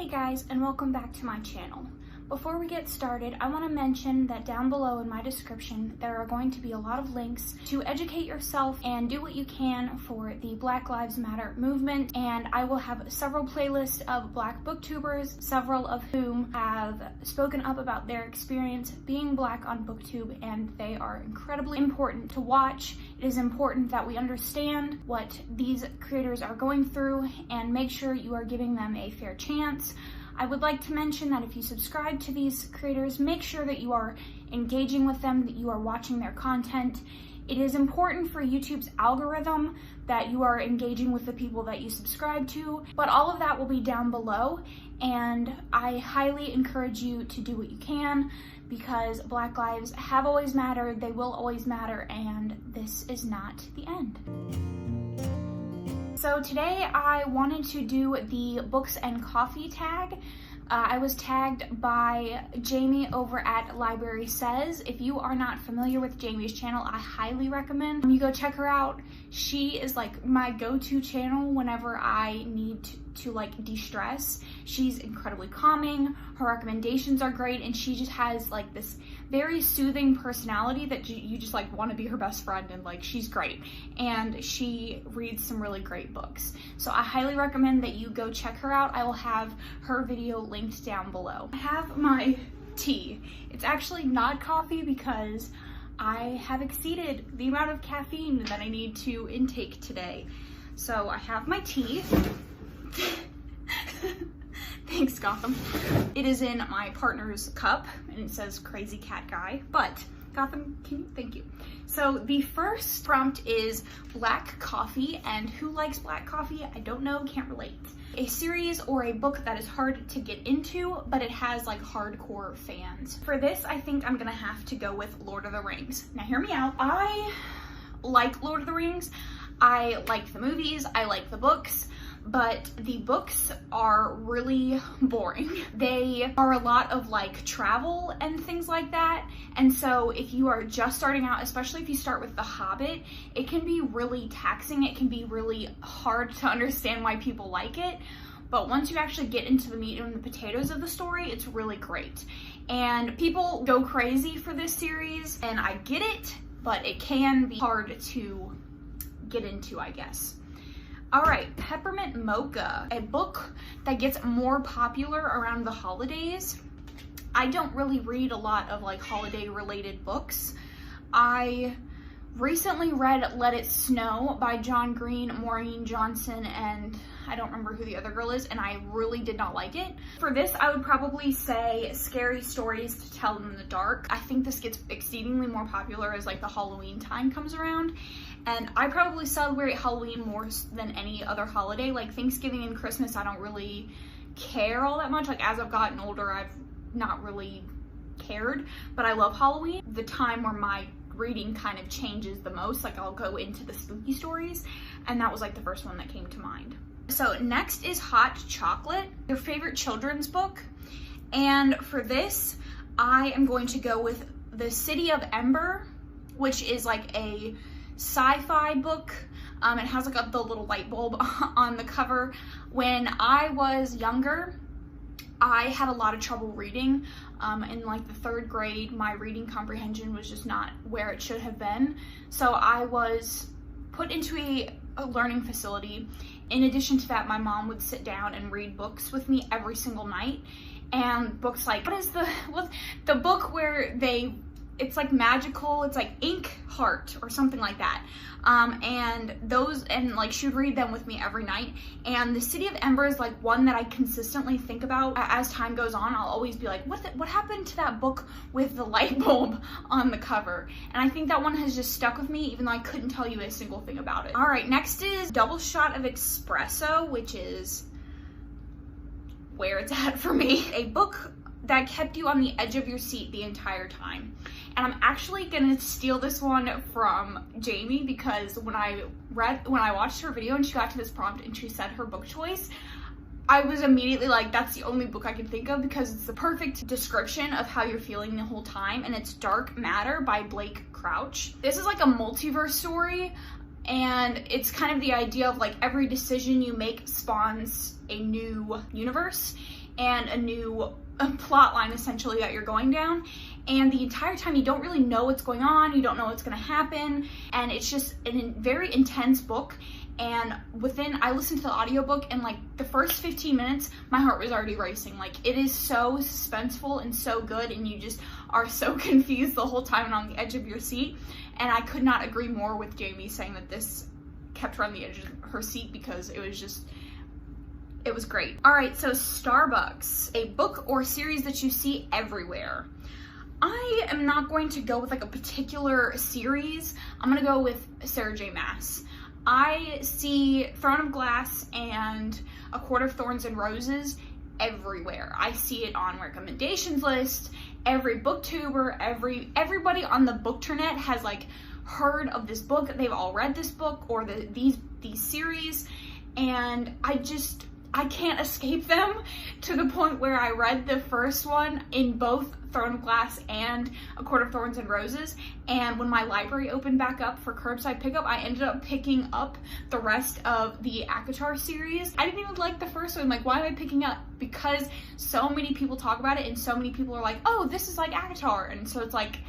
Hey guys, and welcome back to my channel. Before we get started, I want to mention that down below in my description there are going to be a lot of links to educate yourself and do what you can for the Black Lives Matter movement, and I will have several playlists of Black booktubers, several of whom have spoken up about their experience being Black on booktube, and they are incredibly important to watch. It is important that we understand what these creators are going through and make sure you are giving them a fair chance. I would like to mention that if you subscribe to these creators, make sure that you are engaging with them, that you are watching their content. It is important for YouTube's algorithm that you are engaging with the people that you subscribe to, but all of that will be down below, and I highly encourage you to do what you can because Black lives have always mattered, they will always matter, and this is not the end. So today I wanted to do the books and coffee tag. I was tagged by Jamie over at Library Says. If you are not familiar with Jamie's channel, I highly recommend you go check her out. She is like my go-to channel whenever I need to like de-stress. She's incredibly calming, her recommendations are great, and she just has like this very soothing personality that you just like want to be her best friend, and like she's great, and she reads some really great books. So I highly recommend that you go check her out. I will have her video linked down below. I have my tea. It's actually not coffee because I have exceeded the amount of caffeine that I need to intake today. So I have my tea. Thanks, Gotham. It is in my partner's cup and it says Crazy Cat Guy, but Gotham, thank you. So the first prompt is black coffee, and who likes black coffee? I don't know, can't relate. A series or a book that is hard to get into, but it has like hardcore fans. For this, I think I'm gonna have to go with Lord of the Rings. Now hear me out. I like Lord of the Rings. I like the movies, I like the books, but the books are really boring. They are a lot of like travel and things like that, and so if you are just starting out, especially if you start with The Hobbit, it can be really taxing, it can be really hard to understand why people like it, but once you actually get into the meat and the potatoes of the story, it's really great. And people go crazy for this series, and I get it, but it can be hard to get into, I guess. All right, Peppermint Mocha, a book that gets more popular around the holidays. I don't really read a lot of like holiday related books. I recently read Let It Snow by John Green, Maureen Johnson, and I don't remember who the other girl is, and I really did not like it. For this, I would probably say Scary Stories to Tell in the Dark. I think this gets exceedingly more popular as like the Halloween time comes around, and I probably celebrate Halloween more than any other holiday. Like Thanksgiving and Christmas, I don't really care all that much. Like as I've gotten older, I've not really cared, but I love Halloween, the time where my reading kind of changes the most. Like I'll go into the spooky stories, and that was like the first one that came to mind. So next is Hot Chocolate, your favorite children's book. And for this, I am going to go with The City of Ember, which is like a sci-fi book. It has like the little light bulb on the cover. When I was younger, I had a lot of trouble reading. In like the 3rd grade, my reading comprehension was just not where it should have been. So I was put into a learning facility. In addition to that, my mom would sit down and read books with me every single night. And books like, what's the book where it's like magical, it's like Ink Heart or something like that. And like she would read them with me every night. And The City of Ember is like one that I consistently think about as time goes on. I'll always be like, what happened to that book with the light bulb on the cover? And I think that one has just stuck with me, even though I couldn't tell you a single thing about it. All right, next is Double Shot of Espresso, which is where it's at for me. A book that kept you on the edge of your seat the entire time. And I'm actually gonna steal this one from Jamie, because when I watched her video and she got to this prompt and she said her book choice, I was immediately like, that's the only book I can think of, because it's the perfect description of how you're feeling the whole time, and it's Dark Matter by Blake Crouch. This is like a multiverse story, and it's kind of the idea of like every decision you make spawns a new universe, and a new plot line essentially that you're going down. And the entire time you don't really know what's going on, you don't know what's gonna happen, and it's just a very intense book. And I listened to the audiobook, and like the first 15 minutes, my heart was already racing. Like, it is so suspenseful and so good, and you just are so confused the whole time and on the edge of your seat. And I could not agree more with Jamie saying that this kept her on the edge of her seat, because it was great. All right, so Starbucks, a book or series that you see everywhere. I am not going to go with like a particular series. I'm gonna go with Sarah J. Maas. I see Throne of Glass and A Court of Thorns and Roses everywhere. I see it on recommendations lists. Every booktuber, everybody on the bookternet has like heard of this book. They've all read this book or these series, and I can't escape them, to the point where I read the first one in both Throne of Glass and A Court of Thorns and Roses, and when my library opened back up for curbside pickup, I ended up picking up the rest of the ACOTAR series. I didn't even like the first one. Like, why am I picking up? Because so many people talk about it, and so many people are like, oh, this is like ACOTAR, and so it's like,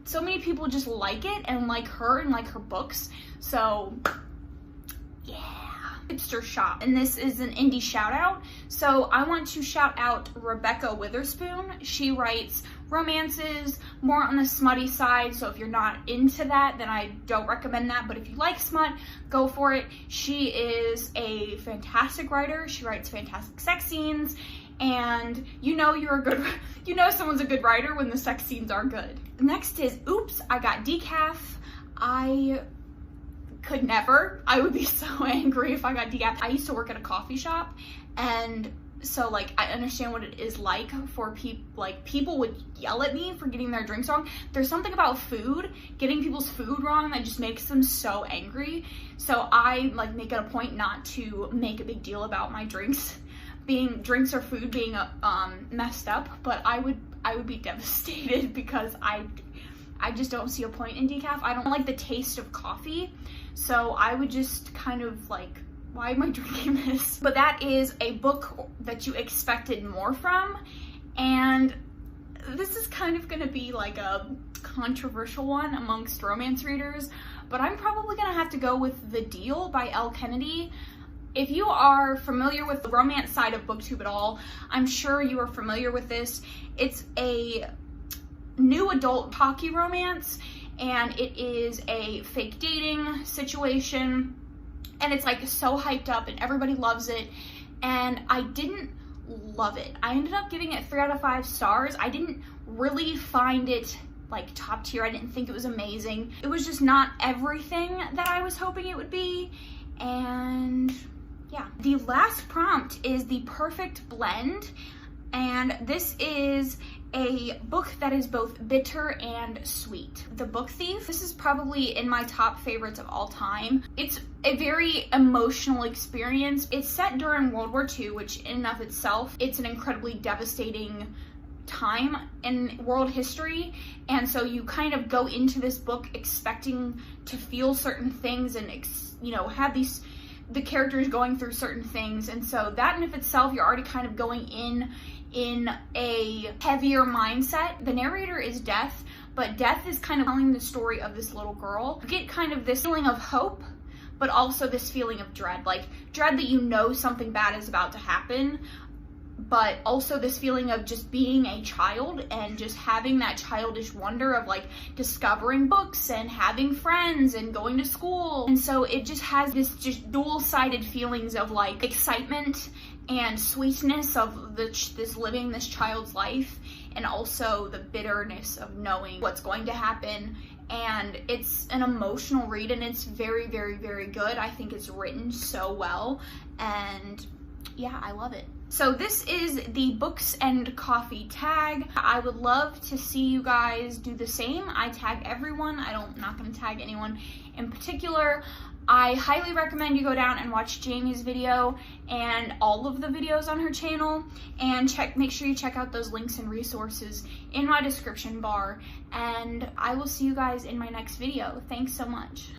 so many people just like it and like her and like her books, so yeah. Hipster Shop, and this is an indie shout out. So I want to shout out Rebecca Witherspoon. She writes romances, more on the smutty side, so if you're not into that, then I don't recommend that, but if you like smut, go for it. She is a fantastic writer. She writes fantastic sex scenes, and you know someone's a good writer when the sex scenes are good. Next is Oops, I Got Decaf. I could never. I would be so angry if I got decaf. I used to work at a coffee shop, and so like I understand what it is like for people would yell at me for getting their drinks wrong. There's something about food, getting people's food wrong, that just makes them so angry. So I like make it a point not to make a big deal about my drinks or food being messed up, but I would be devastated because I just don't see a point in decaf. I don't like the taste of coffee, so I would just kind of like, why am I drinking this? But that is a book that you expected more from, and this is kind of gonna be like a controversial one amongst romance readers, but I'm probably gonna have to go with The Deal by Elle Kennedy. If you are familiar with the romance side of BookTube at all, I'm sure you are familiar with this. It's a new adult talkie romance, and it is a fake dating situation, and it's like so hyped up and everybody loves it, and I didn't love it. I ended up giving it 3 out of 5 stars. I didn't really find it like top tier. I didn't think it was amazing. It was just not everything that I was hoping it would be, and yeah. The last prompt is The Perfect Blend, and this is a book that is both bitter and sweet. The Book Thief. This is probably in my top favorites of all time. It's a very emotional experience. It's set during World War II, which in and of itself, it's an incredibly devastating time in world history, and so you kind of go into this book expecting to feel certain things and have the characters going through certain things, and so that in of itself, you're already kind of going in a heavier mindset. The narrator is Death, but Death is kind of telling the story of this little girl. You get kind of this feeling of hope, but also this feeling of dread, like dread that you know something bad is about to happen, but also this feeling of just being a child and just having that childish wonder of like discovering books and having friends and going to school. And so it just has this just dual-sided feelings of like excitement and sweetness of living this child's life, and also the bitterness of knowing what's going to happen. And it's an emotional read, and it's very, very, very good. I think it's written so well, and yeah, I love it. So this is the Books and Coffee tag. I would love to see you guys do the same. I tag everyone. I'm not gonna tag anyone in particular. I highly recommend you go down and watch Jamie's video and all of the videos on her channel, and make sure you check out those links and resources in my description bar, and I will see you guys in my next video. Thanks so much.